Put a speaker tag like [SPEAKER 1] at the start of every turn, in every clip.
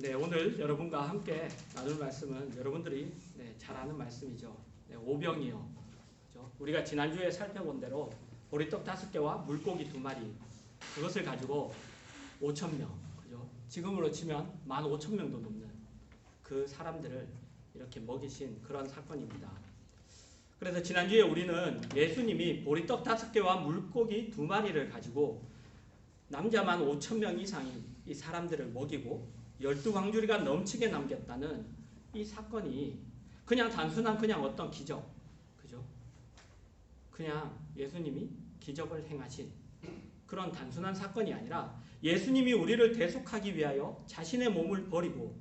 [SPEAKER 1] 네, 오늘 여러분과 함께 나눌 말씀은 여러분들이 잘 아는 말씀이죠. 오병이어. 그렇죠? 우리가 지난주에 살펴본 대로 보리떡 5개와 물고기 2마리 그것을 가지고 5,000명, 그죠? 지금으로 치면 15,000명도 넘는 그 사람들을 이렇게 먹이신 그런 사건입니다. 그래서 지난주에 우리는 예수님이 보리떡 5개와 물고기 2마리를 가지고 남자만 5,000명 이상이 이 사람들을 먹이고 12광주리가 넘치게 남겼다는 이 사건이 그냥 단순한 그냥 어떤 기적, 그죠? 그냥 예수님이 기적을 행하신 그런 단순한 사건이 아니라 예수님이 우리를 대속하기 위하여 자신의 몸을 버리고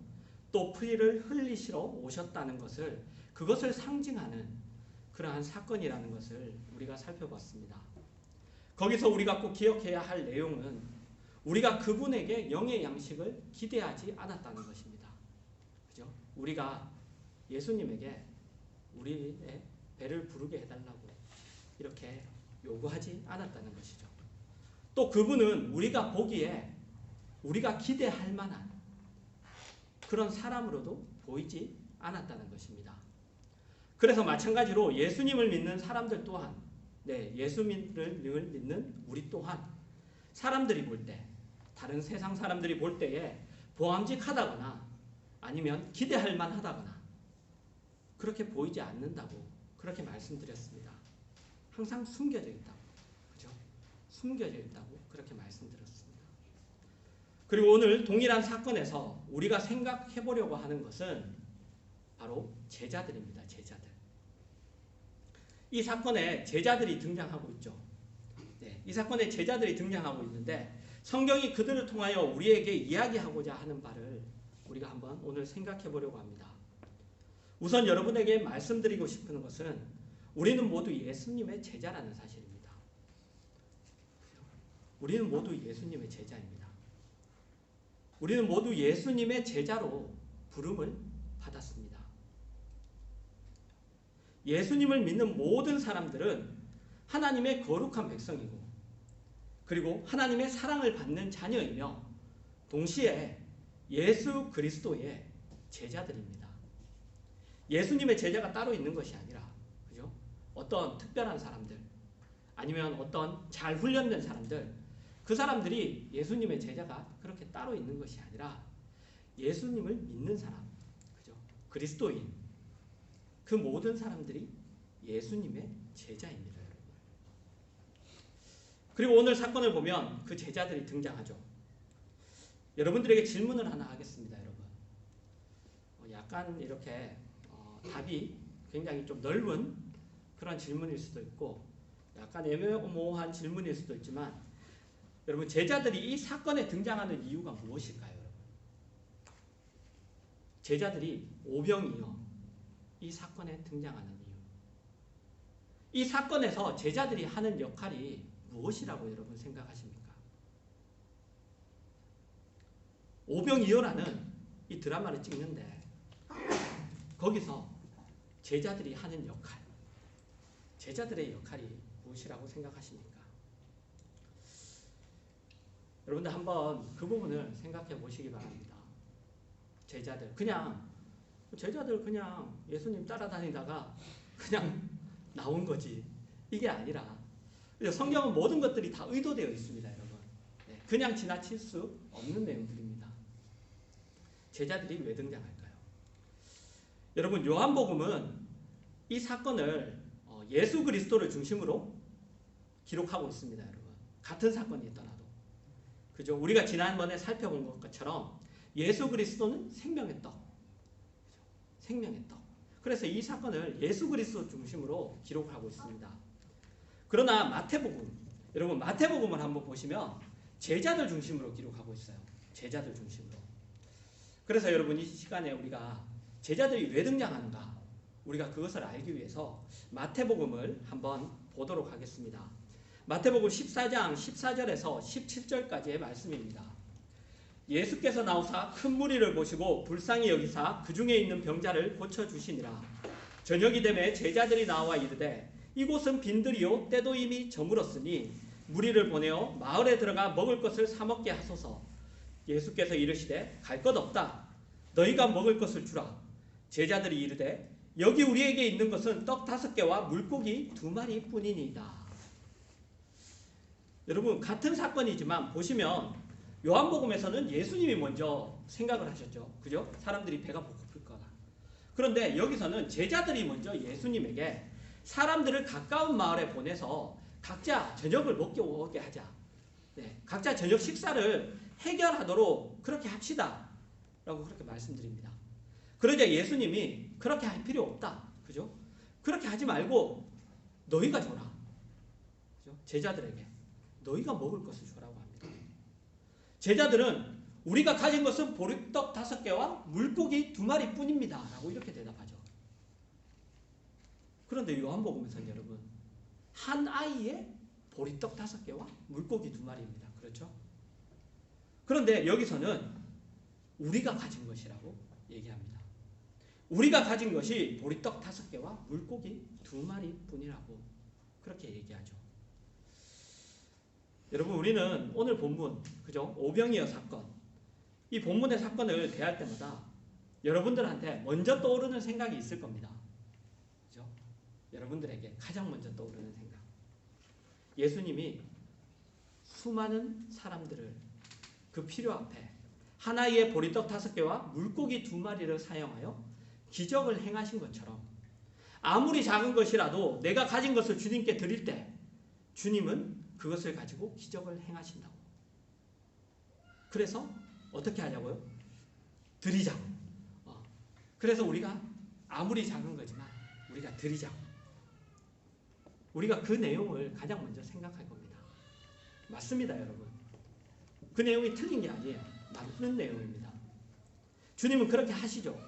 [SPEAKER 1] 또 피를 흘리시러 오셨다는 것을, 그것을 상징하는 그러한 사건이라는 것을 우리가 살펴봤습니다. 거기서 우리가 꼭 기억해야 할 내용은 우리가 그분에게 영의 양식을 기대하지 않았다는 것입니다. 그죠? 우리가 예수님에게 우리의 배를 부르게 해달라고 이렇게 요구하지 않았다는 것이죠. 또 그분은 우리가 보기에 우리가 기대할 만한 그런 사람으로도 보이지 않았다는 것입니다. 그래서 마찬가지로 예수님을 믿는 사람들 또한, 예수님을 믿는 우리 또한 사람들이 볼 때, 다른 세상 사람들이 볼 때에 보암직하다거나 아니면 기대할 만하다거나 그렇게 보이지 않는다고 그렇게 말씀드렸습니다. 항상 숨겨져 있다고, 그죠? 숨겨져 있다고 그렇게 말씀드렸습니다. 그리고 오늘 동일한 사건에서 우리가 생각해 보려고 하는 것은 바로 제자들입니다. 제자들. 이 사건에 제자들이 등장하고 있죠. 이 사건에 제자들이 등장하고 있는데 성경이 그들을 통하여 우리에게 이야기하고자 하는 바를 우리가 한번 오늘 생각해 보려고 합니다. 우선 여러분에게 말씀드리고 싶은 것은 우리는 모두 예수님의 제자라는 사실입니다. 우리는 모두 예수님의 제자입니다. 우리는 모두 예수님의 제자로 부름을 받았습니다. 예수님을 믿는 모든 사람들은 하나님의 거룩한 백성이고 그리고 하나님의 사랑을 받는 자녀이며 동시에 예수 그리스도의 제자들입니다. 예수님의 제자가 따로 있는 것이 아니라, 그죠? 어떤 특별한 사람들 아니면 어떤 잘 훈련된 사람들, 그 사람들이 예수님의 제자가 그렇게 따로 있는 것이 아니라 예수님을 믿는 사람, 그죠? 그리스도인, 그 모든 사람들이 예수님의 제자입니다. 그리고 오늘 사건을 보면 그 제자들이 등장하죠. 여러분들에게 질문을 하나 하겠습니다. 여러분, 약간 이렇게 답이 굉장히 좀 넓은 그런 질문일 수도 있고 약간 애매모호한 질문일 수도 있지만, 여러분, 제자들이 이 사건에 등장하는 이유가 무엇일까요? 여러분? 제자들이 오병이어 이 사건에 등장하는 이유, 이 사건에서 제자들이 하는 역할이 무엇이라고 여러분 생각하십니까? 오병이어라는 이 드라마를 찍는데 거기서 제자들이 하는 역할, 제자들의 역할이 무엇이라고 생각하십니까? 여러분들 한번 그 부분을 생각해 보시기 바랍니다. 제자들 그냥 예수님 따라다니다가 그냥 나온 거지, 이게 아니라 성경은 모든 것들이 다 의도되어 있습니다. 여러분, 그냥 지나칠 수 없는 내용들입니다. 제자들이 왜 등장할까요? 여러분, 요한복음은 이 사건을 예수 그리스도를 중심으로 기록하고 있습니다. 여러분, 같은 사건이더라도, 그죠? 우리가 지난번에 살펴본 것처럼 예수 그리스도는 생명의 떡, 그죠? 생명의 떡. 그래서 이 사건을 예수 그리스도 중심으로 기록하고 있습니다. 그러나 마태복음, 여러분 마태복음을 한번 보시면 제자들 중심으로 기록하고 있어요. 제자들 중심으로. 그래서 여러분, 이 시간에 우리가 제자들이 왜 등장하는가, 우리가 그것을 알기 위해서 마태복음을 한번 보도록 하겠습니다. 마태복음 14장 14절에서 17절까지의 말씀입니다. 예수께서 나오사 큰 무리를 보시고 불쌍히 여기사 그 중에 있는 병자를 고쳐주시니라. 저녁이 되매 제자들이 나와 이르되 이곳은 빈들이요 때도 이미 저물었으니 무리를 보내어 마을에 들어가 먹을 것을 사 먹게 하소서. 예수께서 이르시되 갈 것 없다. 너희가 먹을 것을 주라. 제자들이 이르되 여기 우리에게 있는 것은 떡 5개와 물고기 2마리 뿐이니이다. 여러분, 같은 사건이지만 보시면 요한복음에서는 예수님이 먼저 생각을 하셨죠. 그죠? 사람들이 배가 고플 거다. 그런데 여기서는 제자들이 먼저 예수님에게 사람들을 가까운 마을에 보내서 각자 저녁을 먹게 하자. 네, 각자 저녁 식사를 해결하도록 그렇게 합시다. 라고 그렇게 말씀드립니다. 그러자 예수님이 그렇게 할 필요 없다. 그죠? 그렇게 하지 말고 너희가 줘라. 그죠? 제자들에게 너희가 먹을 것을 주라고 합니다. 제자들은 우리가 가진 것은 보리떡 5개와 물고기 2마리 뿐입니다. 라고 이렇게 대답하죠. 그런데 요한복음에서는 여러분, 한 아이의 보리떡 5개와 물고기 2마리입니다. 그렇죠? 그런데 여기서는 우리가 가진 것이라고 얘기합니다. 우리가 가진 것이 보리떡 5개와 물고기 2마리 뿐이라고 그렇게 얘기하죠. 여러분, 우리는 오늘 본문, 그죠? 오병이어 사건, 이 본문의 사건을 대할 때마다 여러분들한테 먼저 떠오르는 생각이 있을 겁니다. 그죠? 여러분들에게 가장 먼저 떠오르는 생각. 예수님이 수많은 사람들을 그 필요 앞에 하나의 보리떡 5개와 물고기 2마리를 사용하여 기적을 행하신 것처럼 아무리 작은 것이라도 내가 가진 것을 주님께 드릴 때 주님은 그것을 가지고 기적을 행하신다고. 그래서 어떻게 하냐고요? 드리자고. 그래서 우리가 아무리 작은 거지만 우리가 드리자고. 우리가 그 내용을 가장 먼저 생각할 겁니다. 맞습니다, 여러분. 그 내용이 틀린 게 아니에요. 맞는 내용입니다. 주님은 그렇게 하시죠.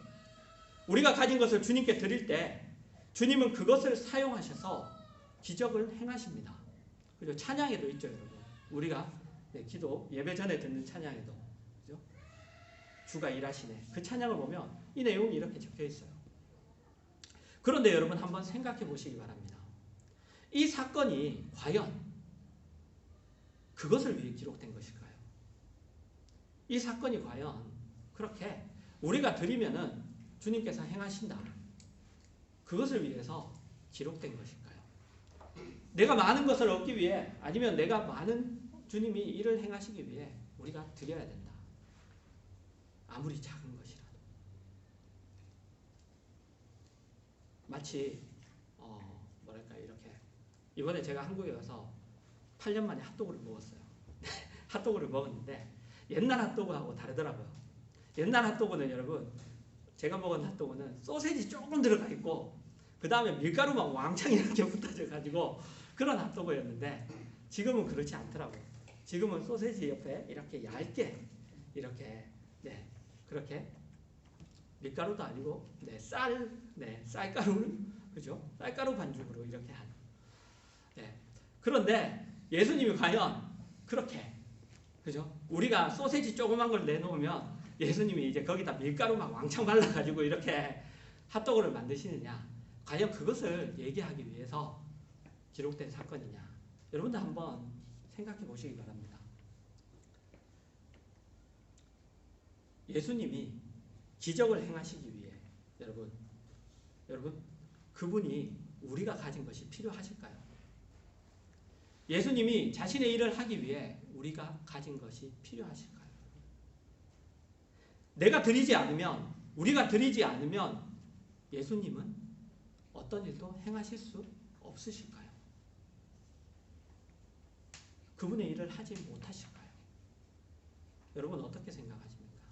[SPEAKER 1] 우리가 가진 것을 주님께 드릴 때 주님은 그것을 사용하셔서 기적을 행하십니다. 그리고 찬양에도 있죠, 여러분. 우리가 기도 예배 전에 듣는 찬양에도, 그죠? 주가 일하시네. 그 찬양을 보면 이 내용이 이렇게 적혀 있어요. 그런데 여러분, 한번 생각해 보시기 바랍니다. 이 사건이 과연 그것을 위해 기록된 것일까요? 이 사건이 과연 그렇게 우리가 드리면은 주님께서 행하신다, 그것을 위해서 기록된 것일까요? 내가 많은 것을 얻기 위해, 아니면 내가 많은 주님이 일을 행하시기 위해 우리가 드려야 된다. 아무리 작은 것이라도. 마치 뭐랄까, 이렇게 이번에 제가 한국에 와서 8년 만에 핫도그를 먹었어요. 핫도그를 먹었는데 옛날 핫도그하고 다르더라고요. 옛날 핫도그는 여러분, 제가 먹은 핫도그는 소세지 조금 들어가 있고 그 다음에 밀가루만 왕창 이렇게 붙어져 가지고 그런 핫도그였는데 지금은 그렇지 않더라고요. 지금은 소세지 옆에 이렇게 얇게 이렇게 그렇게 밀가루도 아니고 쌀가루를, 그죠? 쌀가루 반죽으로 이렇게 한. 그런데 예수님이 과연 그렇게, 그죠? 우리가 소세지 조그만 걸 내놓으면 예수님이 이제 거기다 밀가루 막 왕창 발라가지고 이렇게 핫도그를 만드시느냐? 과연 그것을 얘기하기 위해서 기록된 사건이냐? 여러분들 한번 생각해 보시기 바랍니다. 예수님이 기적을 행하시기 위해 여러분 그분이 우리가 가진 것이 필요하실까요? 예수님이 자신의 일을 하기 위해 우리가 가진 것이 필요하실까요? 내가 드리지 않으면, 우리가 드리지 않으면 예수님은 어떤 일도 행하실 수 없으실까요? 그분의 일을 하지 못하실까요? 여러분 어떻게 생각하십니까?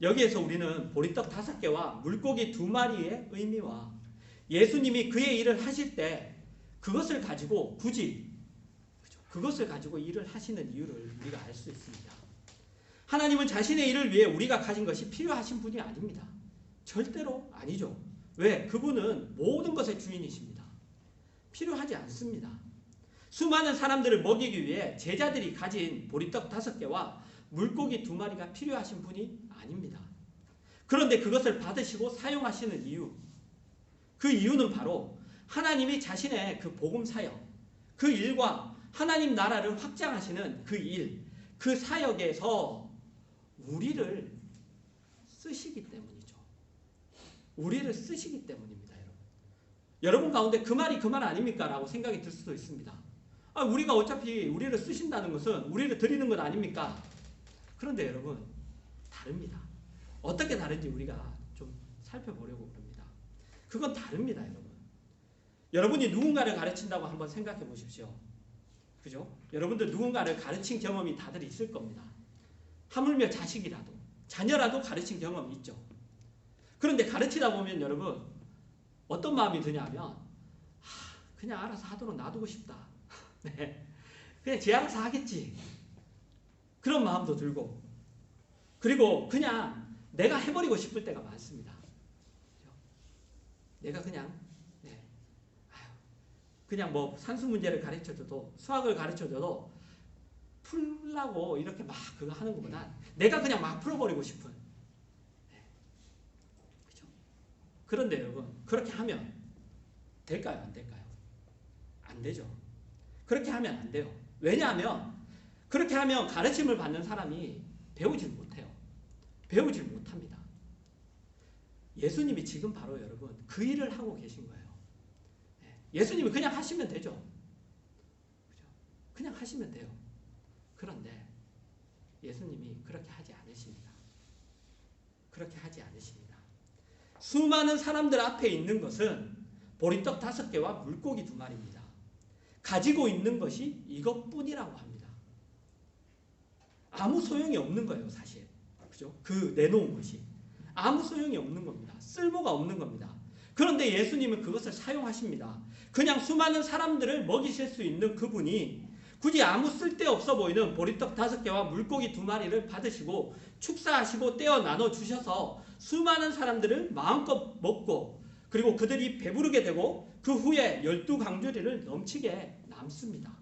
[SPEAKER 1] 여기에서 우리는 보리떡 5개와 물고기 2마리의 의미와 예수님이 그의 일을 하실 때 그것을 가지고 굳이 그것을 가지고 일을 하시는 이유를 우리가 알 수 있습니다. 하나님은 자신의 일을 위해 우리가 가진 것이 필요하신 분이 아닙니다. 절대로 아니죠. 왜? 그분은 모든 것의 주인이십니다. 필요하지 않습니다. 수많은 사람들을 먹이기 위해 제자들이 가진 보리떡 5개와 물고기 2마리가 필요하신 분이 아닙니다. 그런데 그것을 받으시고 사용하시는 이유, 그 이유는 바로 하나님이 자신의 그 복음 사역, 그 일과 하나님 나라를 확장하시는 그 일, 그 사역에서 우리를 쓰시기 때문이죠. 우리를 쓰시기 때문입니다, 여러분. 여러분 가운데 그 말이 그 말 아닙니까? 라고 생각이 들 수도 있습니다. 우리가 어차피 우리를 쓰신다는 것은 우리를 드리는 것 아닙니까? 그런데 여러분, 다릅니다. 어떻게 다른지 우리가 좀 살펴보려고 그럽니다. 그건 다릅니다, 여러분. 여러분이 누군가를 가르친다고 한번 생각해 보십시오. 그죠? 여러분들 누군가를 가르친 경험이 다들 있을 겁니다. 하물며 자식이라도, 자녀라도 가르친 경험이 있죠. 그런데 가르치다 보면 여러분, 어떤 마음이 드냐면, 그냥 알아서 하도록 놔두고 싶다. 네. 그냥 지 알아서 하겠지. 그런 마음도 들고, 그리고 그냥 내가 해버리고 싶을 때가 많습니다. 그죠? 내가 그냥, 그냥 뭐 산수 문제를 가르쳐줘도, 수학을 가르쳐줘도 풀라고 이렇게 막 그거 하는 것보다 내가 그냥 막 풀어버리고 싶은. 그죠? 그런데 여러분, 그렇게 하면 될까요? 안 될까요? 안 되죠. 그렇게 하면 안 돼요. 왜냐하면 그렇게 하면 가르침을 받는 사람이 배우질 못해요. 배우질 못합니다. 예수님이 지금 바로 여러분 그 일을 하고 계신 거예요. 예수님이 그냥 하시면 되죠. 그죠? 그냥 하시면 돼요. 그런데 예수님이 그렇게 하지 않으십니다. 그렇게 하지 않으십니다. 수많은 사람들 앞에 있는 것은 보리떡 5개와 물고기 2마리입니다. 가지고 있는 것이 이것뿐이라고 합니다. 아무 소용이 없는 거예요, 사실. 그죠? 그 내놓은 것이. 아무 소용이 없는 겁니다. 쓸모가 없는 겁니다. 그런데 예수님은 그것을 사용하십니다. 그냥 수많은 사람들을 먹이실 수 있는 그분이 굳이 아무 쓸데없어 보이는 보리떡 5개와 물고기 2마리를 받으시고 축사하시고 떼어 나눠 주셔서 수많은 사람들을 마음껏 먹고, 그리고 그들이 배부르게 되고 그 후에 12강주리를 넘치게 남습니다.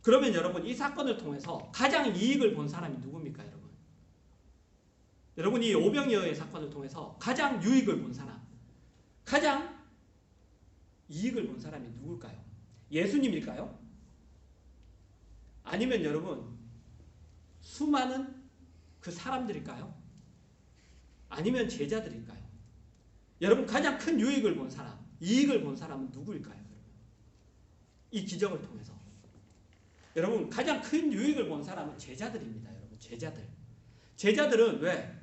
[SPEAKER 1] 그러면 여러분, 이 사건을 통해서 가장 이익을 본 사람이 누굽니까, 여러분? 여러분, 이 오병이어의 사건을 통해서 가장 유익을 본 사람, 가장 이익을 본 사람이 누굴까요? 예수님일까요? 아니면 여러분, 수많은 그 사람들일까요? 아니면 제자들일까요? 여러분, 가장 큰 유익을 본 사람, 이익을 본 사람은 누구일까요? 이 기적을 통해서. 여러분, 가장 큰 유익을 본 사람은 제자들입니다. 여러분, 제자들. 제자들은 왜?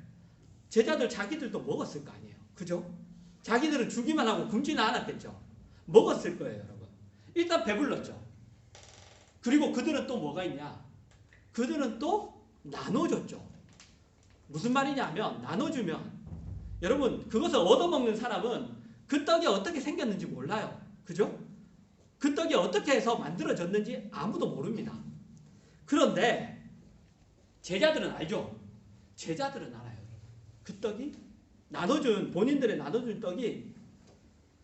[SPEAKER 1] 제자들 자기들도 먹었을 거 아니에요. 그죠? 자기들은 주기만 하고 굶지는 않았겠죠. 먹었을 거예요, 여러분. 일단 배불렀죠. 그리고 그들은 또 뭐가 있냐? 그들은 또 나눠줬죠. 무슨 말이냐 하면, 나눠주면, 여러분, 그것을 얻어먹는 사람은 그 떡이 어떻게 생겼는지 몰라요. 그죠? 그 떡이 어떻게 해서 만들어졌는지 아무도 모릅니다. 그런데 제자들은 알죠. 제자들은 알아요. 그 떡이 본인들의 나눠준 떡이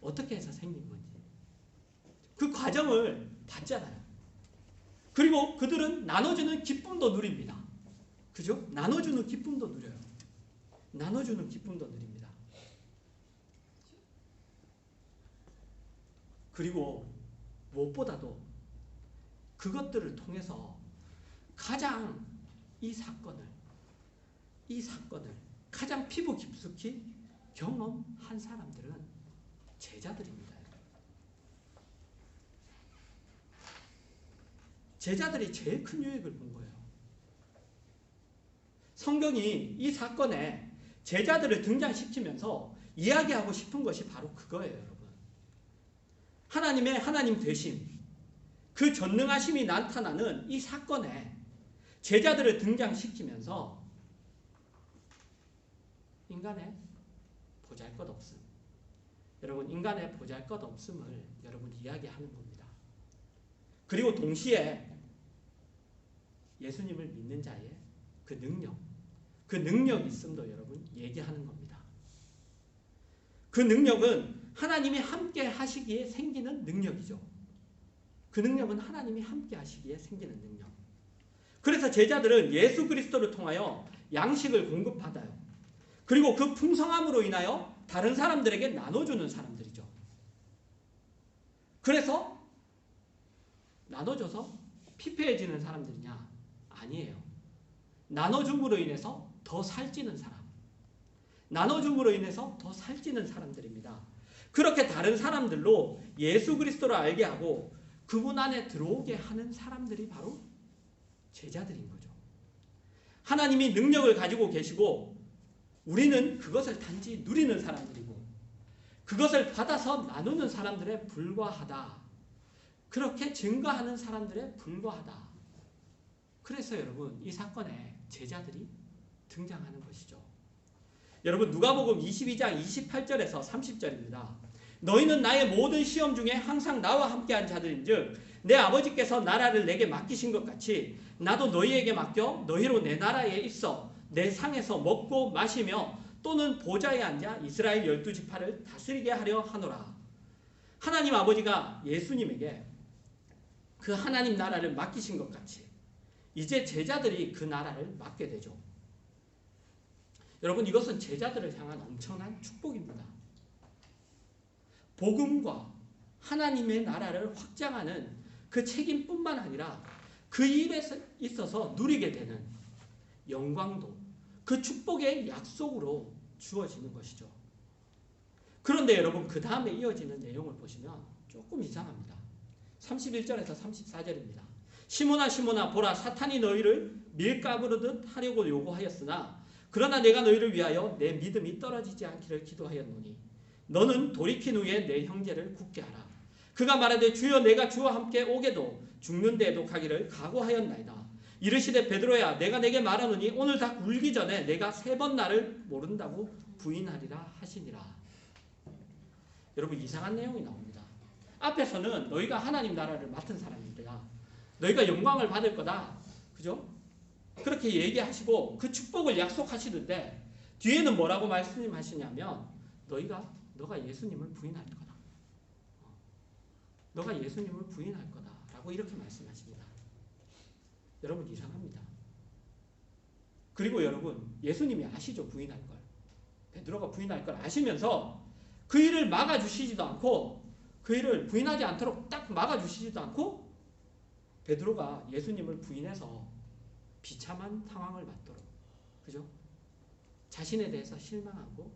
[SPEAKER 1] 어떻게 해서 생긴 건지 그 과정을 봤잖아요. 그리고 그들은 나눠주는 기쁨도 누립니다. 그죠? 나눠주는 기쁨도 누려요. 나눠주는 기쁨도 누립니다. 그리고 무엇보다도 그것들을 통해서 가장 이 사건을 가장 피부 깊숙이 경험한 사람들은 제자들입니다. 제자들이 제일 큰 유익을 본 거예요. 성경이 이 사건에 제자들을 등장시키면서 이야기하고 싶은 것이 바로 그거예요, 여러분. 하나님의 하나님 되심, 그 전능하심이 나타나는 이 사건에 제자들을 등장시키면서 인간의 보잘것없음, 여러분, 인간의 보잘것없음을 여러분 이야기하는 겁니다. 그리고 동시에 예수님을 믿는 자의 그 능력 있음도 여러분 얘기하는 겁니다. 그 능력은 하나님이 함께 하시기에 생기는 능력이죠. 그 능력은 하나님이 함께 하시기에 생기는 능력. 그래서 제자들은 예수 그리스도를 통하여 양식을 공급받아요. 그리고 그 풍성함으로 인하여 다른 사람들에게 나눠주는 사람들이죠. 그래서 나눠줘서 피폐해지는 사람들이냐? 아니에요. 나눠줌으로 인해서 더 살찌는 사람, 나눠줌으로 인해서 더 살찌는 사람들입니다. 그렇게 다른 사람들로 예수 그리스도를 알게 하고 그분 안에 들어오게 하는 사람들이 바로 제자들인 거죠. 하나님이 능력을 가지고 계시고 우리는 그것을 단지 누리는 사람들이고 그것을 받아서 나누는 사람들에 불과하다. 그렇게 증거하는 사람들에 불과하다. 그래서 여러분 이 사건에 제자들이 등장하는 것이죠. 여러분 누가복음 22장 28절에서 30절입니다. 너희는 나의 모든 시험 중에 항상 나와 함께한 자들인즉 내 아버지께서 나라를 내게 맡기신 것 같이 나도 너희에게 맡겨 너희로 내 나라에 있어 내 상에서 먹고 마시며 또는 보좌에 앉아 이스라엘 12지파를 다스리게 하려 하노라. 하나님 아버지가 예수님에게 그 하나님 나라를 맡기신 것 같이 이제 제자들이 그 나라를 맡게 되죠. 여러분 이것은 제자들을 향한 엄청난 축복입니다. 복음과 하나님의 나라를 확장하는 그 책임뿐만 아니라 그 일에 있어서 누리게 되는 영광도 그 축복의 약속으로 주어지는 것이죠. 그런데 여러분 그 다음에 이어지는 내용을 보시면 조금 이상합니다. 31절에서 34절입니다. 시몬아 시몬아 보라 사탄이 너희를 밀가부르듯 하려고 요구하였으나 그러나 내가 너희를 위하여 내 믿음이 떨어지지 않기를 기도하였노니 너는 돌이킨 후에 내 형제를 굳게 하라. 그가 말하되 주여 내가 주와 함께 오게도 죽는 데에도 가기를 각오하였나이다. 이르시되 베드로야 내가 내게 말하노니 오늘 다 굴기 전에 내가 3번 나를 모른다고 부인하리라 하시니라. 여러분 이상한 내용이 나옵니다. 앞에서는 너희가 하나님 나라를 맡은 사람입니다. 너희가 영광을 받을 거다. 그죠? 그렇게 얘기하시고 그 축복을 약속하시는데 뒤에는 뭐라고 말씀하시냐면 너가 예수님을 부인할 거다. 너가 예수님을 부인할 거다. 라고 이렇게 말씀하십니다. 여러분 이상합니다. 그리고 여러분 예수님이 아시죠? 부인할 걸. 베드로가 부인할 걸 아시면서 그 일을 막아주시지도 않고 그 일을 부인하지 않도록 딱 막아주시지도 않고 베드로가 예수님을 부인해서 비참한 상황을 맞도록 그죠? 자신에 대해서 실망하고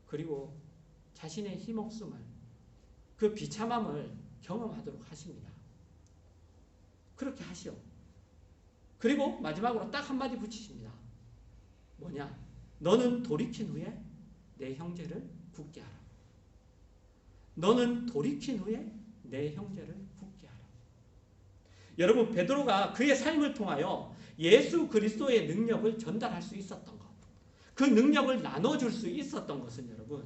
[SPEAKER 1] 그리고 자신의 힘없음을 그 비참함을 경험하도록 하십니다. 그렇게 하시오. 그리고 마지막으로 딱 한마디 붙이십니다. 뭐냐? 너는 돌이킨 후에 내 형제를 굳게 하라. 너는 돌이킨 후에 내 형제를 굳게 하라. 여러분 베드로가 그의 삶을 통하여 예수 그리스도의 능력을 전달할 수 있었던 것, 그 능력을 나눠줄 수 있었던 것은 여러분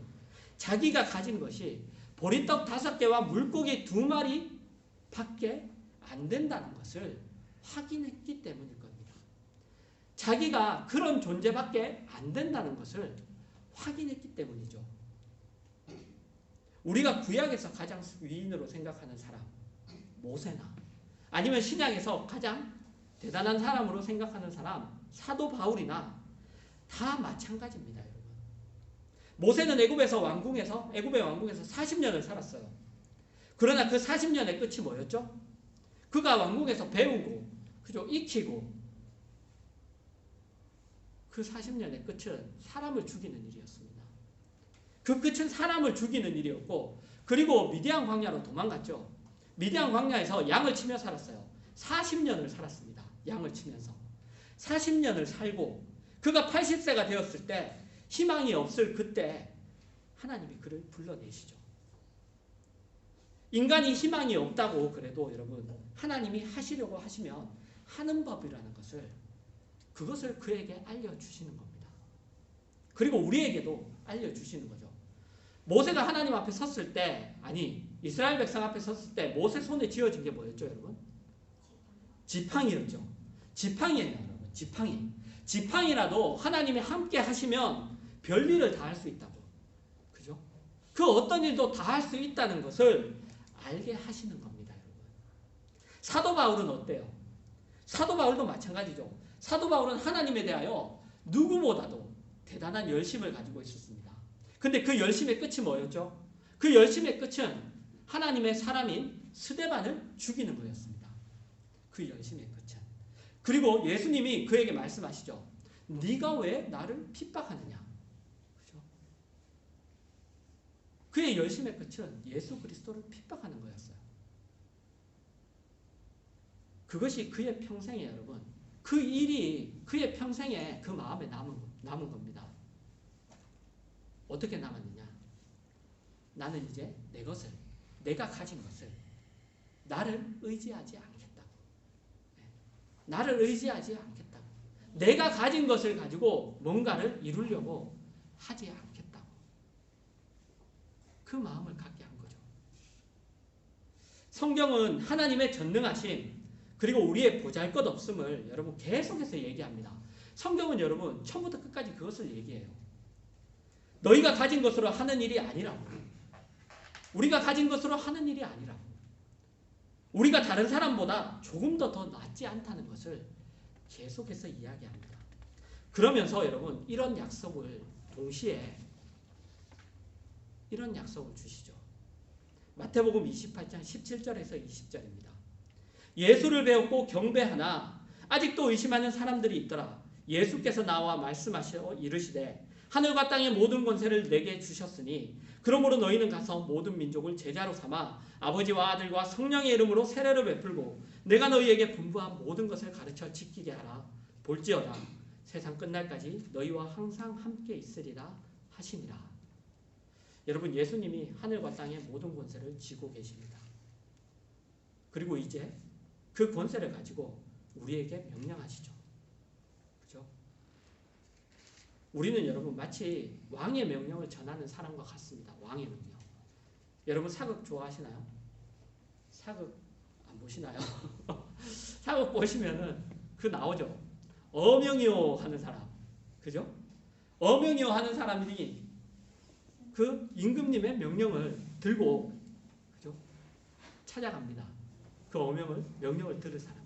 [SPEAKER 1] 자기가 가진 것이 보리떡 5개와 물고기 2마리 밖에 안 된다는 것을 확인했기 때문일 겁니다. 자기가 그런 존재밖에 안 된다는 것을 확인했기 때문이죠. 우리가 구약에서 가장 위인으로 생각하는 사람 모세나 아니면 신약에서 가장 대단한 사람으로 생각하는 사람 사도 바울이나 다 마찬가지입니다. 여러분. 모세는 애굽의 왕궁에서 40년을 살았어요. 그러나 그 40년의 끝이 뭐였죠? 그가 왕궁에서 배우고 그죠? 익히고 그 40년의 끝은 사람을 죽이는 일이었습니다. 그 끝은 사람을 죽이는 일이었고 그리고 미디안 광야로 도망갔죠. 미디안 광야에서 양을 치며 살았어요. 40년을 살았습니다. 양을 치면서 40년을 살고 그가 80세가 되었을 때 희망이 없을 그때 하나님이 그를 불러내시죠. 인간이 희망이 없다고 그래도 여러분 하나님이 하시려고 하시면 하는 법이라는 그것을 그에게 알려주시는 겁니다. 그리고 우리에게도 알려주시는 거죠. 모세가 하나님 앞에 섰을 때 이스라엘 백성 앞에 섰을 때 모세 손에 쥐어진 게 뭐였죠 여러분? 지팡이였죠. 지팡이예요 여러분. 지팡이라도 하나님이 함께 하시면 별일을 다 할 수 있다고. 그죠? 그 어떤 일도 다 할 수 있다는 것을 알게 하시는 겁니다 여러분. 사도 바울은 어때요? 사도 바울도 마찬가지죠. 사도 바울은 하나님에 대하여 누구보다도 대단한 열심을 가지고 있었습니다. 근데 그 열심의 끝이 뭐였죠? 그 열심의 끝은 하나님의 사람인 스데반을 죽이는 거였습니다. 그 열심의 끝은. 그리고 예수님이 그에게 말씀하시죠. 네가 왜 나를 핍박하느냐. 그죠? 그의 열심의 끝은 예수 그리스도를 핍박하는 거였어요. 그것이 그의 평생에 여러분, 그 일이 그의 평생에 그 마음에 남은 겁니다. 어떻게 남았느냐? 나는 이제 내 것을, 내가 가진 것을 나를 의지하지 않겠다고. 나를 의지하지 않겠다고. 내가 가진 것을 가지고 뭔가를 이루려고 하지 않겠다고. 그 마음을 갖게 한 거죠. 성경은 하나님의 전능하심 그리고 우리의 보잘것없음을 여러분 계속해서 얘기합니다. 성경은 여러분 처음부터 끝까지 그것을 얘기해요. 너희가 가진 것으로 하는 일이 아니라고. 우리가 가진 것으로 하는 일이 아니라고. 우리가 다른 사람보다 조금 더 낫지 않다는 것을 계속해서 이야기합니다. 그러면서 여러분 이런 약속을 동시에 이런 약속을 주시죠. 마태복음 28장 17절에서 20절입니다. 예수를 배웠고 경배하나 아직도 의심하는 사람들이 있더라. 예수께서 나와 말씀하시어 이르시되 하늘과 땅의 모든 권세를 내게 주셨으니 그러므로 너희는 가서 모든 민족을 제자로 삼아 아버지와 아들과 성령의 이름으로 세례를 베풀고 내가 너희에게 분부한 모든 것을 가르쳐 지키게 하라. 볼지어다 세상 끝날까지 너희와 항상 함께 있으리라 하시니라. 여러분 예수님이 하늘과 땅의 모든 권세를 쥐고 계십니다. 그리고 이제 그 권세를 가지고 우리에게 명령하시죠. 그죠? 우리는 여러분 마치 왕의 명령을 전하는 사람과 같습니다. 왕의 명령. 여러분 사극 좋아하시나요? 사극 안 보시나요? 사극 보시면은 그 나오죠. 어명이요 하는 사람. 그죠? 어명이요 하는 사람이 그 임금님의 명령을 들고 그죠? 찾아갑니다. 그 명령을 들은 사람.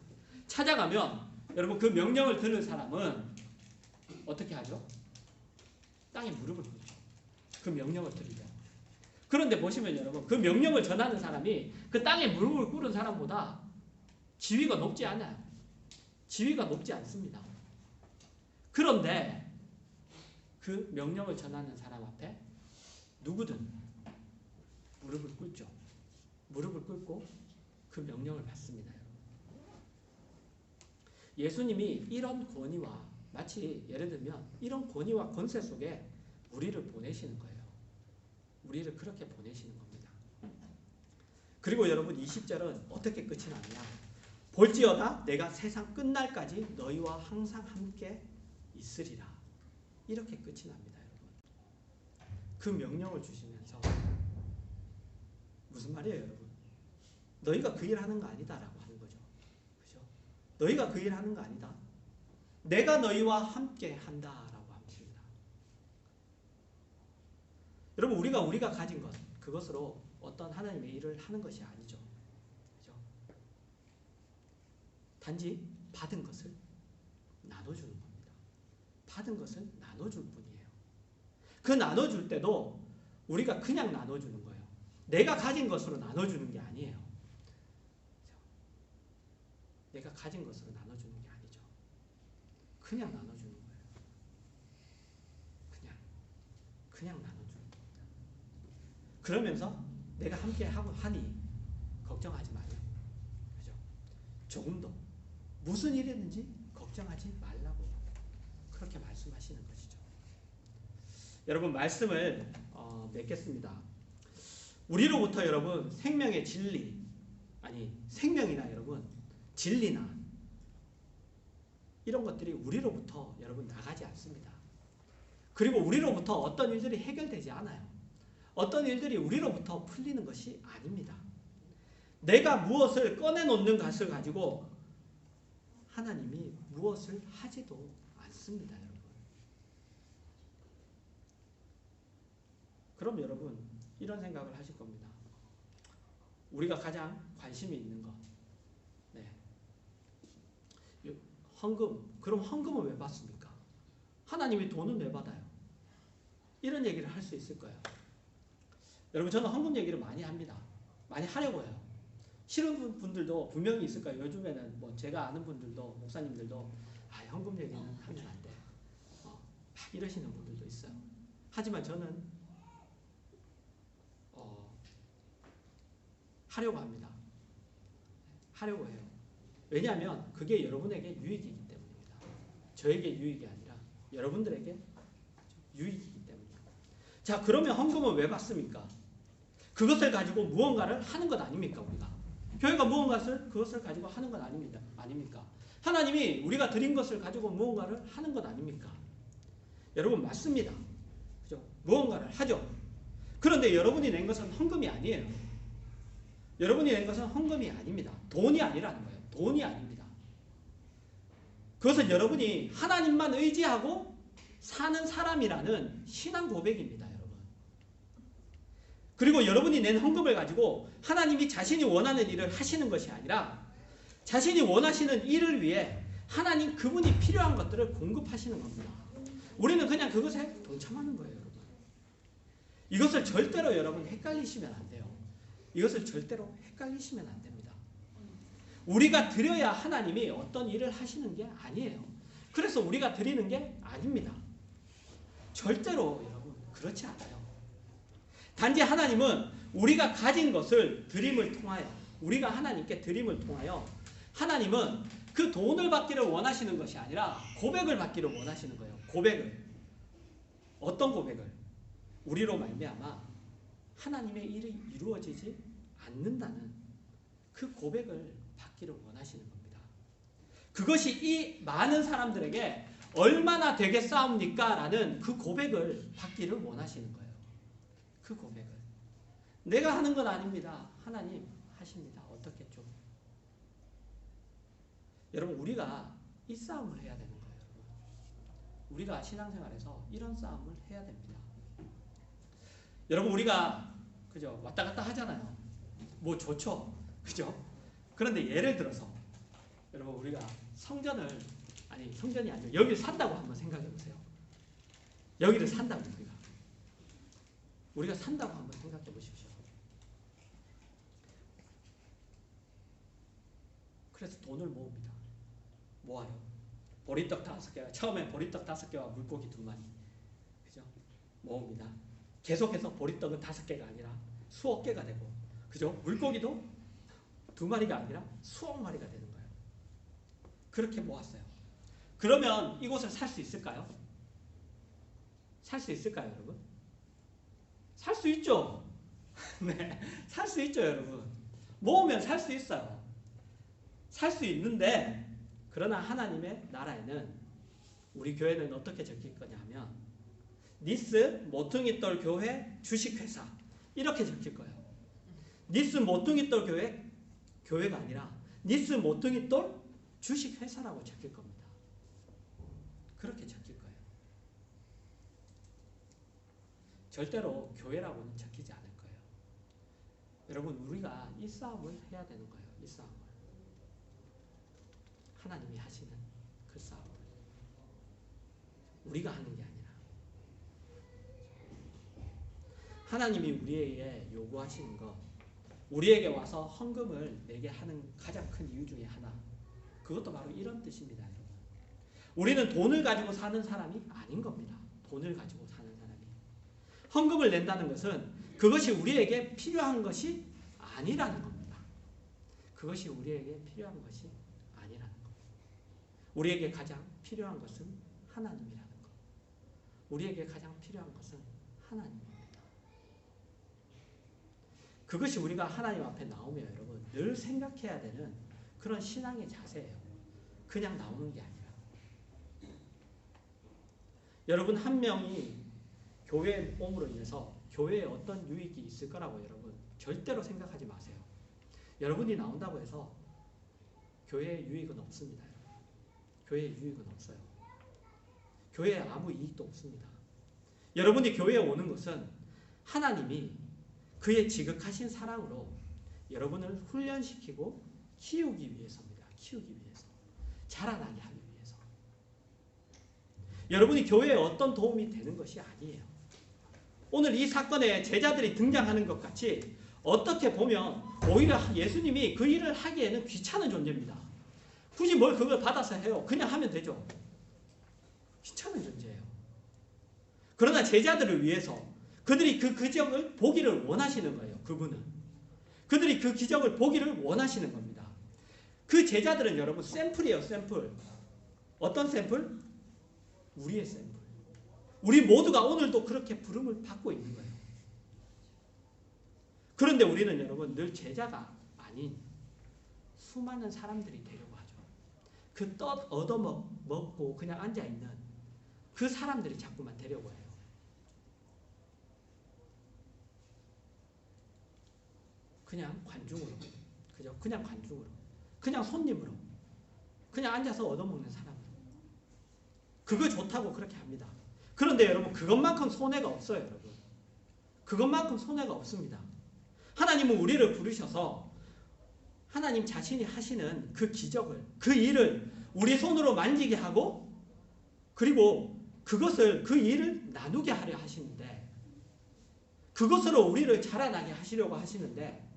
[SPEAKER 1] 찾아가면 여러분 그 명령을 들은 사람은 어떻게 하죠? 땅에 무릎을 꿇죠. 그 명령을 들으려. 그런데 보시면 여러분 그 명령을 전하는 사람이 그 땅에 무릎을 꿇은 사람보다 지위가 높지 않아요. 지위가 높지 않습니다. 그런데 그 명령을 전하는 사람 앞에 누구든 무릎을 꿇죠. 무릎을 꿇고 그 명령을 받습니다. 예수님이 이런 권위와 마치 예를 들면 이런 권위와 권세 속에 우리를 보내시는 거예요. 우리를 그렇게 보내시는 겁니다. 그리고 여러분 20절은 어떻게 끝이 나느냐. 볼지어다 내가 세상 끝날까지 너희와 항상 함께 있으리라. 이렇게 끝이 납니다. 여러분. 그 명령을 주시면서 무슨 말이에요 여러분? 너희가 그 일 하는 거 아니다라고 하는 거죠. 그죠? 너희가 그 일 하는 거 아니다. 내가 너희와 함께 한다라고 합니다. 여러분 우리가 가진 것 그것으로 어떤 하나님의 일을 하는 것이 아니죠. 그죠? 단지 받은 것을 나눠주는 겁니다. 받은 것을 나눠줄 뿐이에요. 그 나눠줄 때도 우리가 그냥 나눠주는 거예요. 내가 가진 것으로 나눠주는 게 아니에요. 내가 가진 것으로 나눠주는 게 아니죠. 그냥 나눠주는 거예요. 그냥 나눠주는 겁니다. 그러면서 내가 함께 하고 하니 걱정하지 마요. 그죠? 조금 더 무슨 일이든지 걱정하지 말라고 그렇게 말씀하시는 것이죠. 여러분 말씀을 맺겠습니다. 우리로부터 여러분 생명의 진리 생명이나 여러분 진리나 이런 것들이 우리로부터 여러분 나가지 않습니다. 그리고 우리로부터 어떤 일들이 해결되지 않아요. 어떤 일들이 우리로부터 풀리는 것이 아닙니다. 내가 무엇을 꺼내놓는 것을 가지고 하나님이 무엇을 하지도 않습니다. 여러분. 그럼 여러분 이런 생각을 하실 겁니다. 우리가 가장 관심이 있는 것 헌금. 그럼 헌금을 왜 받습니까? 하나님이 돈은 왜 받아요? 이런 얘기를 할 수 있을 거예요. 여러분 저는 헌금 얘기를 많이 합니다. 많이 하려고 해요. 싫은 분들도 분명히 있을 거예요. 요즘에는 뭐 제가 아는 분들도 목사님들도 헌금 얘기는 하면 안 돼. 막 이러시는 분들도 있어요. 하지만 저는 하려고 합니다. 하려고 해요. 왜냐하면 그게 여러분에게 유익이기 때문입니다. 저에게 유익이 아니라 여러분들에게 유익이기 때문입니다. 자, 그러면 헌금은 왜 받습니까? 그것을 가지고 무언가를 하는 것 아닙니까? 우리가 교회가 무언가를 그것을 가지고 하는 것 아닙니까? 하나님이 우리가 드린 것을 가지고 무언가를 하는 것 아닙니까? 여러분 맞습니다. 그죠? 무언가를 하죠. 그런데 여러분이 낸 것은 헌금이 아니에요. 여러분이 낸 것은 헌금이 아닙니다. 돈이 아니라는 거예요. 돈이 아닙니다. 그것은 여러분이 하나님만 의지하고 사는 사람이라는 신앙 고백입니다. 여러분. 그리고 여러분이 낸 헌금을 가지고 하나님이 자신이 원하는 일을 하시는 것이 아니라 자신이 원하시는 일을 위해 하나님 그분이 필요한 것들을 공급하시는 겁니다. 우리는 그냥 그것에 동참하는 거예요. 여러분. 이것을 절대로 여러분 헷갈리시면 안 돼요. 이것을 절대로 헷갈리시면 안 됩니다. 우리가 드려야 하나님이 어떤 일을 하시는 게 아니에요. 그래서 우리가 드리는 게 아닙니다. 절대로 여러분 그렇지 않아요. 단지 하나님은 우리가 가진 것을 드림을 통하여 우리가 하나님께 드림을 통하여 하나님은 그 돈을 받기를 원하시는 것이 아니라 고백을 받기를 원하시는 거예요. 고백을. 어떤 고백을? 우리로 말미암아 하나님의 일이 이루어지지 않는다는 그 고백을 받기를 원하시는 겁니다. 그것이 이 많은 사람들에게 얼마나 되겠사옵니까? 라는 그 고백을 받기를 원하시는 거예요. 그 고백을. 내가 하는 건 아닙니다. 하나님 하십니다. 어떻게 좀. 여러분 우리가 이 싸움을 해야 되는 거예요. 여러분. 우리가 신앙생활에서 이런 싸움을 해야 됩니다. 여러분 우리가 그죠? 왔다 갔다 하잖아요. 뭐 좋죠. 그죠? 그런데 예를 들어서 여러분 우리가 성전이 아니고 여기를 산다고 한번 생각해 보세요. 여기를 산다고 우리가 산다고 한번 생각해 보십시오. 그래서 돈을 모읍니다. 모아요. 보리떡 5개와 처음에 보리떡 5개와 물고기 2마리. 그죠? 모읍니다. 계속해서 보리떡은 5개가 아니라 수억 개가 되고, 그죠? 물고기도 2마리가 아니라 수억 마리가 되는 거예요. 그렇게 모았어요. 그러면 이곳을 살 수 있을까요? 살 수 있을까요, 여러분? 살 수 있죠? 네, 살 수 있죠, 여러분. 모으면 살 수 있어요. 살 수 있는데, 그러나 하나님의 나라에는 우리 교회는 어떻게 적힐 거냐 하면 니스 모퉁이돌 교회 주식회사 이렇게 적힐 거예요. 니스 모퉁이돌 교회가 아니라 니스 모퉁이돌 주식회사라고 적힐 겁니다. 그렇게 적힐 거예요. 절대로 교회라고는 적히지 않을 거예요. 여러분 우리가 이 싸움을 해야 되는 거예요. 이 싸움을. 하나님이 하시는 그 싸움을. 우리가 하는 게 아니라 하나님이 우리에게 요구하시는 것, 우리에게 와서 헌금을 내게 하는 가장 큰 이유 중에 하나, 그것도 바로 이런 뜻입니다. 여러분. 우리는 돈을 가지고 사는 사람이 아닌 겁니다. 돈을 가지고 사는 사람이. 헌금을 낸다는 것은 그것이 우리에게 필요한 것이 아니라는 겁니다. 그것이 우리에게 필요한 것이 아니라는 겁니다. 우리에게 가장 필요한 것은 하나님이라는 것. 우리에게 가장 필요한 것은 하나님입니다. 그것이 우리가 하나님 앞에 나오면 여러분 늘 생각해야 되는 그런 신앙의 자세예요. 그냥 나오는 게 아니라. 여러분 한 명이 교회에 옴으로 인해서 교회에 어떤 유익이 있을 거라고 여러분 절대로 생각하지 마세요. 여러분이 나온다고 해서 교회에 유익은 없습니다. 교회에 유익은 없어요. 교회에 아무 이익도 없습니다. 여러분이 교회에 오는 것은 하나님이 그의 지극하신 사랑으로 여러분을 훈련시키고 키우기 위해서입니다. 키우기 위해서. 자라나게 하기 위해서. 여러분이 교회에 어떤 도움이 되는 것이 아니에요. 오늘 이 사건에 제자들이 등장하는 것 같이 어떻게 보면 오히려 예수님이 그 일을 하기에는 귀찮은 존재입니다. 굳이 뭘 그걸 받아서 해요. 그냥 하면 되죠. 귀찮은 존재예요. 그러나 제자들을 위해서 그들이 그 기적을 보기를 원하시는 거예요. 그분은. 그들이 그 기적을 보기를 원하시는 겁니다. 그 제자들은 여러분 샘플이에요. 샘플. 어떤 샘플? 우리의 샘플. 우리 모두가 오늘도 그렇게 부름을 받고 있는 거예요. 그런데 우리는 여러분 늘 제자가 아닌 수많은 사람들이 되려고 하죠. 그 떡 얻어먹고 그냥 앉아있는 그 사람들이 자꾸만 되려고 해요. 그냥 관중으로. 그죠? 그냥 관중으로. 그냥 손님으로. 그냥 앉아서 얻어먹는 사람. 그거 좋다고 그렇게 합니다. 그런데 여러분 그것만큼 손해가 없어요. 여러분. 그것만큼 손해가 없습니다. 하나님은 우리를 부르셔서 하나님 자신이 하시는 그 기적을, 그 일을 우리 손으로 만지게 하고 그리고 그것을, 그 일을 나누게 하려 하시는데 그것으로 우리를 자라나게 하시려고 하시는데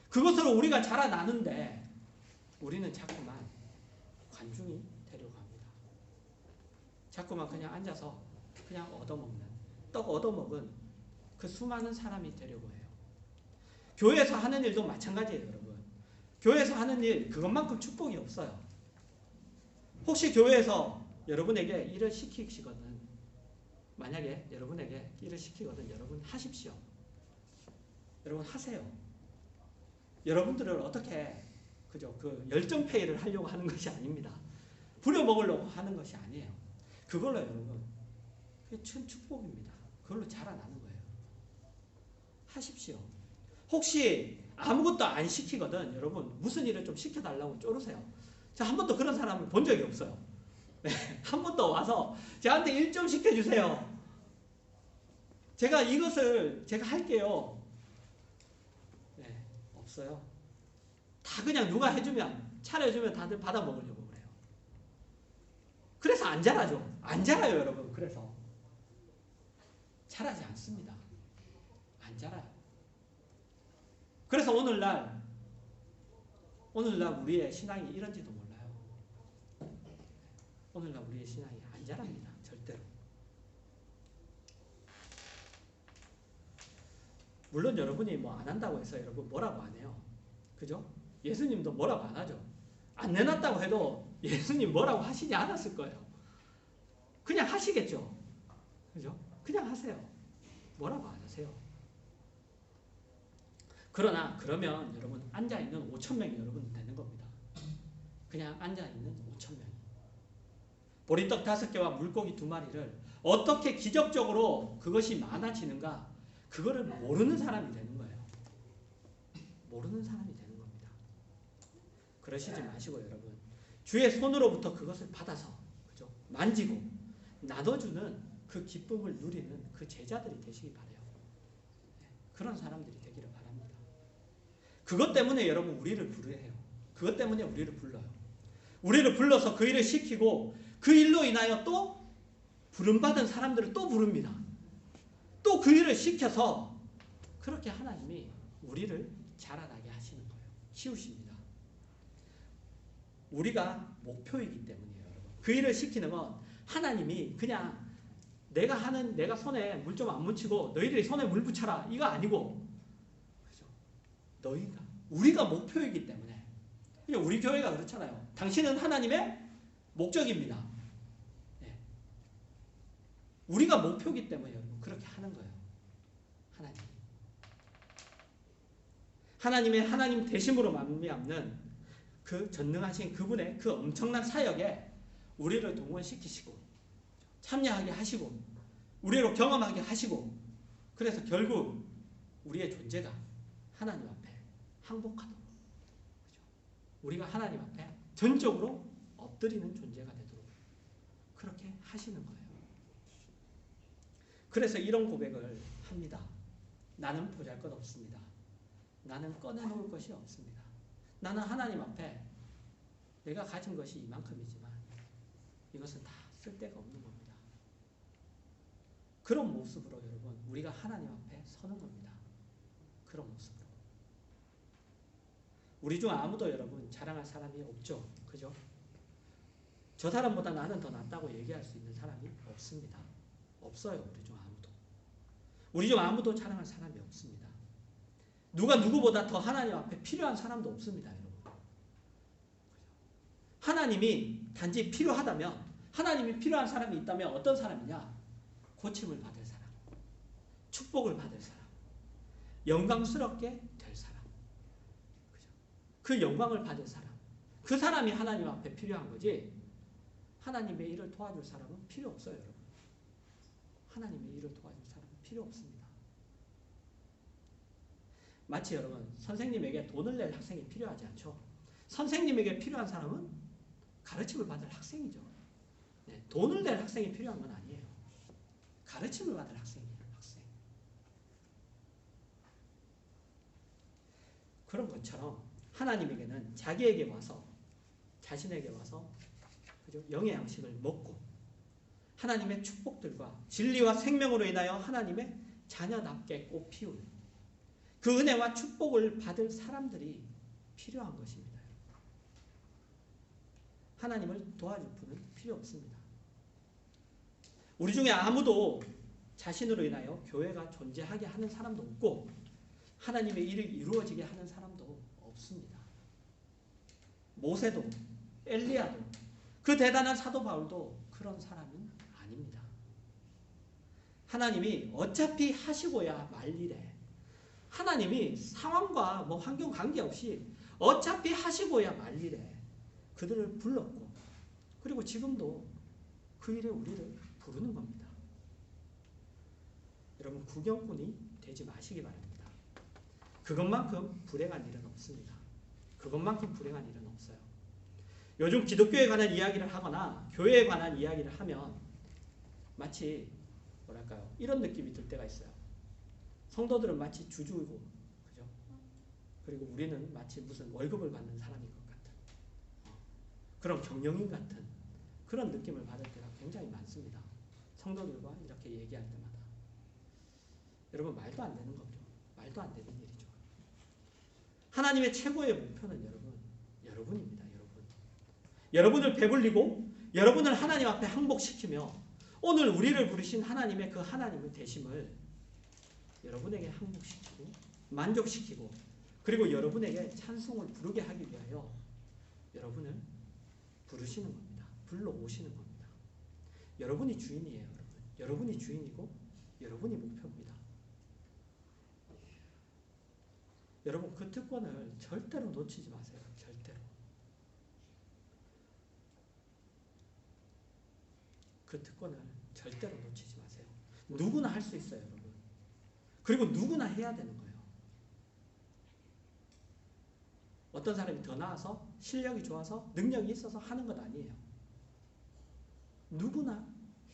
[SPEAKER 1] 그것으로 우리가 자라나는데 우리는 자꾸만 관중이 되려고 합니다. 자꾸만 그냥 앉아서 그냥 얻어먹는, 떡 얻어먹은 그 수많은 사람이 되려고 해요. 교회에서 하는 일도 마찬가지예요, 여러분. 교회에서 하는 일 그것만큼 축복이 없어요. 혹시 교회에서 여러분에게 일을 시키시거든, 만약에 여러분에게 일을 시키거든 여러분 하십시오. 여러분 하세요. 여러분들을 어떻게 그죠? 그 열정페이를 하려고 하는 것이 아닙니다. 부려먹으려고 하는 것이 아니에요. 그걸로 여러분 그게 큰 축복입니다. 그걸로 자라나는 거예요. 하십시오. 혹시 아무것도 안 시키거든 여러분 무슨 일을 좀 시켜달라고 쪼르세요. 자, 한 번도 그런 사람을 본 적이 없어요. 네, 한 번도 와서 저한테 일 좀 시켜주세요. 제가 이것을 제가 할게요. 네, 없어요. 다 그냥 누가 해주면 차려주면 다들 받아 먹으려고 그래요. 그래서 안 자라죠. 안 자라요 여러분. 그래서 자라지 않습니다. 안 자라요. 그래서 오늘날 우리의 신앙이 이런지도 몰라요. 오늘날 우리의 신앙이 안 자랍니다. 절대로. 물론 여러분이 뭐 안 한다고 해서 여러분 뭐라고 안 해요. 그죠? 예수님도 뭐라고 안 하죠. 안 내놨다고 해도 예수님 뭐라고 하시지 않았을 거예요. 그냥 하시겠죠. 그죠? 그냥 하세요. 뭐라고 안 하세요. 그러나 그러면 여러분 앉아있는 5,000명이 여러분 되는 겁니다. 그냥 앉아있는 5,000명이. 보리떡 5개와 물고기 2마리를 어떻게 기적적으로 그것이 많아지는가 그거를 모르는 사람이 되는 거예요. 모르는 사람이 되는 겁니다. 그러시지 마시고 여러분 주의 손으로부터 그것을 받아서 그죠? 만지고 나눠주는 그 기쁨을 누리는 그 제자들이 되시기 바라요. 그런 사람들이 되기를 바랍니다. 그것 때문에 여러분 우리를 부르해요. 그것 때문에 우리를 불러요. 우리를 불러서 그 일을 시키고 그 일로 인하여 또 부름받은 사람들을 또 부릅니다. 또 그 일을 시켜서 그렇게 하나님이 우리를 자라나게 하시는 거예요. 키우십니다. 우리가 목표이기 때문이에요. 여러분. 그 일을 시키는 건 하나님이 그냥 내가 손에 물 좀 안 묻히고 너희들이 손에 물 붙여라 이거 아니고 그죠? 우리가 목표이기 때문에 우리 교회가 그렇잖아요. 당신은 하나님의 목적입니다. 네. 우리가 목표이기 때문에 여러분 그렇게 하는 거예요. 하나님 되심으로 말미암는 그 전능하신 그분의 그 엄청난 사역에 우리를 동원시키시고 참여하게 하시고 우리로 경험하게 하시고 그래서 결국 우리의 존재가 하나님 앞에 항복하도록 우리가 하나님 앞에 전적으로 엎드리는 존재가 되도록 그렇게 하시는 거예요. 그래서 이런 고백을 합니다. 나는 보잘것없습니다. 나는 꺼내놓을 것이 없습니다. 나는 하나님 앞에 내가 가진 것이 이만큼이지만 이것은 다 쓸데가 없는 겁니다. 그런 모습으로 여러분 우리가 하나님 앞에 서는 겁니다. 그런 모습으로. 우리 중 아무도 여러분 자랑할 사람이 없죠. 그죠? 저 사람보다 나는 더 낫다고 얘기할 수 있는 사람이 없습니다. 없어요. 우리 중 아무도. 우리 중 아무도 자랑할 사람이 없습니다. 누가 누구보다 더 하나님 앞에 필요한 사람도 없습니다. 여러분. 하나님이 단지 필요하다면, 하나님이 필요한 사람이 있다면 어떤 사람이냐? 고침을 받을 사람, 축복을 받을 사람, 영광스럽게 될 사람, 그 영광을 받을 사람, 그 사람이 하나님 앞에 필요한 거지. 하나님의 일을 도와줄 사람은 필요 없어요. 여러분. 하나님의 일을 도와줄 사람은 필요 없습니다. 마치 여러분 선생님에게 돈을 낼 학생이 필요하지 않죠. 선생님에게 필요한 사람은 가르침을 받을 학생이죠. 네, 돈을 낼 학생이 필요한 건 아니에요. 가르침을 받을 학생이에요. 학생. 그런 것처럼 하나님에게는 자기에게 와서, 자신에게 와서, 그죠? 영의 양식을 먹고 하나님의 축복들과 진리와 생명으로 인하여 하나님의 자녀답게 꽃피운 그 은혜와 축복을 받을 사람들이 필요한 것입니다. 하나님을 도와줄 분은 필요 없습니다. 우리 중에 아무도 자신으로 인하여 교회가 존재하게 하는 사람도 없고 하나님의 일이 이루어지게 하는 사람도 없습니다. 모세도 엘리야도 그 대단한 사도 바울도 그런 사람은 아닙니다. 하나님이 어차피 하시고야 말 일에, 하나님이 상황과 뭐 환경 관계없이 어차피 하시고야 말 일에 그들을 불렀고, 그리고 지금도 그 일에 우리를 부르는 겁니다. 여러분 구경꾼이 되지 마시기 바랍니다. 그것만큼 불행한 일은 없습니다. 그것만큼 불행한 일은 없어요. 요즘 기독교에 관한 이야기를 하거나 교회에 관한 이야기를 하면 마치 뭐랄까요? 이런 느낌이 들 때가 있어요. 성도들은 마치 주주이고, 그죠? 그리고 우리는 마치 무슨 월급을 받는 사람인 것 같은 그런 경영인 같은 그런 느낌을 받을 때가 굉장히 많습니다. 성도들과 이렇게 얘기할 때마다. 여러분 말도 안 되는 거죠. 말도 안 되는 일이죠. 하나님의 최고의 목표는 여러분입니다. 여러분을 배불리고 여러분을 하나님 앞에 항복시키며 오늘 우리를 부르신 하나님의 그 하나님의 되심을 여러분에게 항복시키고 만족시키고 그리고 여러분에게 찬송을 부르게 하기 위하여 여러분을 부르시는 겁니다. 불러오시는 겁니다. 여러분이 주인이에요. 여러분이 주인이고 여러분이 목표입니다. 여러분 그 특권을 절대로 놓치지 마세요. 절대로. 그 특권을 절대로 놓치지 마세요. 누구나 할 수 있어요. 여러분. 그리고 누구나 해야 되는 거예요. 어떤 사람이 더 나아서 실력이 좋아서 능력이 있어서 하는 것 아니에요. 누구나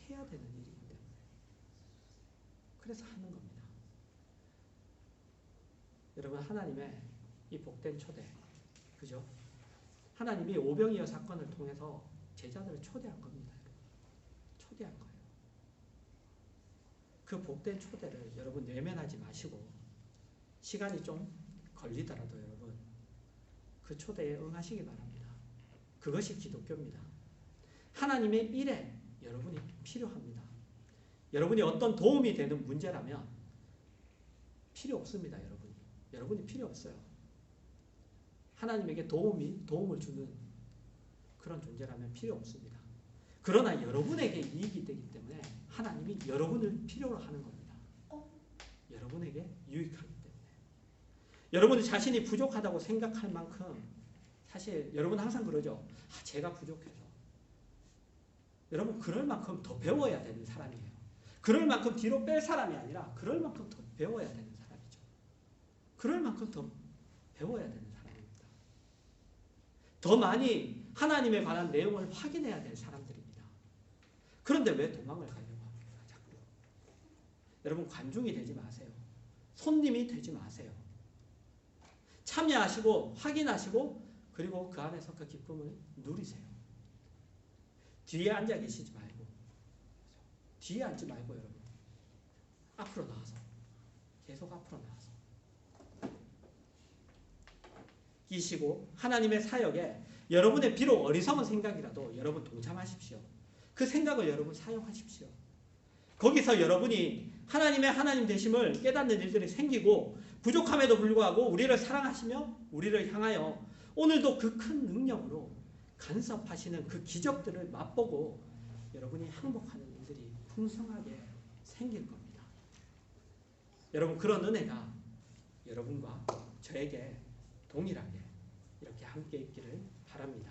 [SPEAKER 1] 해야 되는 일이기 때문에. 그래서 하는 겁니다. 여러분 하나님의 이 복된 초대, 그죠? 하나님이 오병이어 사건을 통해서 제자들을 초대한 겁니다. 초대한 거예요. 그 복된 초대를 여러분 외면하지 마시고 시간이 좀 걸리더라도 여러분 그 초대에 응하시기 바랍니다. 그것이 기독교입니다. 하나님의 일에 여러분이 필요합니다. 여러분이 어떤 도움이 되는 문제라면 필요 없습니다. 여러분이 필요 없어요. 하나님에게 도움을 주는 그런 존재라면 필요 없습니다. 그러나 여러분에게 이익이 되기 때문에 하나님이 여러분을 필요로 하는 겁니다. 여러분에게 유익하기 때문에. 여러분이 자신이 부족하다고 생각할 만큼 사실 여러분 항상 그러죠. 제가 부족해서. 여러분 그럴 만큼 더 배워야 되는 사람이에요. 그럴 만큼 뒤로 뺄 사람이 아니라 그럴 만큼 더 배워야 되는 사람이죠. 그럴 만큼 더 배워야 되는 사람입니다. 더 많이 하나님에 관한 내용을 확인해야 될 사람들입니다. 그런데 왜 도망을 가려고 합니까? 자꾸. 여러분 관중이 되지 마세요. 손님이 되지 마세요. 참여하시고 확인하시고 그리고 그 안에서 그 기쁨을 누리세요. 뒤에 앉아 계시지 말고 뒤에 앉지 말고 여러분 앞으로 나와서 계속 앞으로 나와서 이시고 하나님의 사역에 여러분의 비록 어리석은 생각이라도 여러분 동참하십시오. 그 생각을 여러분 사용하십시오. 거기서 여러분이 하나님의 하나님 되심을 깨닫는 일들이 생기고 부족함에도 불구하고 우리를 사랑하시며 우리를 향하여 오늘도 그 큰 능력으로 간섭하시는 그 기적들을 맛보고 여러분이 항복하는 일들이 풍성하게 생길 겁니다. 여러분 그런 은혜가 여러분과 저에게 동일하게 이렇게 함께 있기를 바랍니다.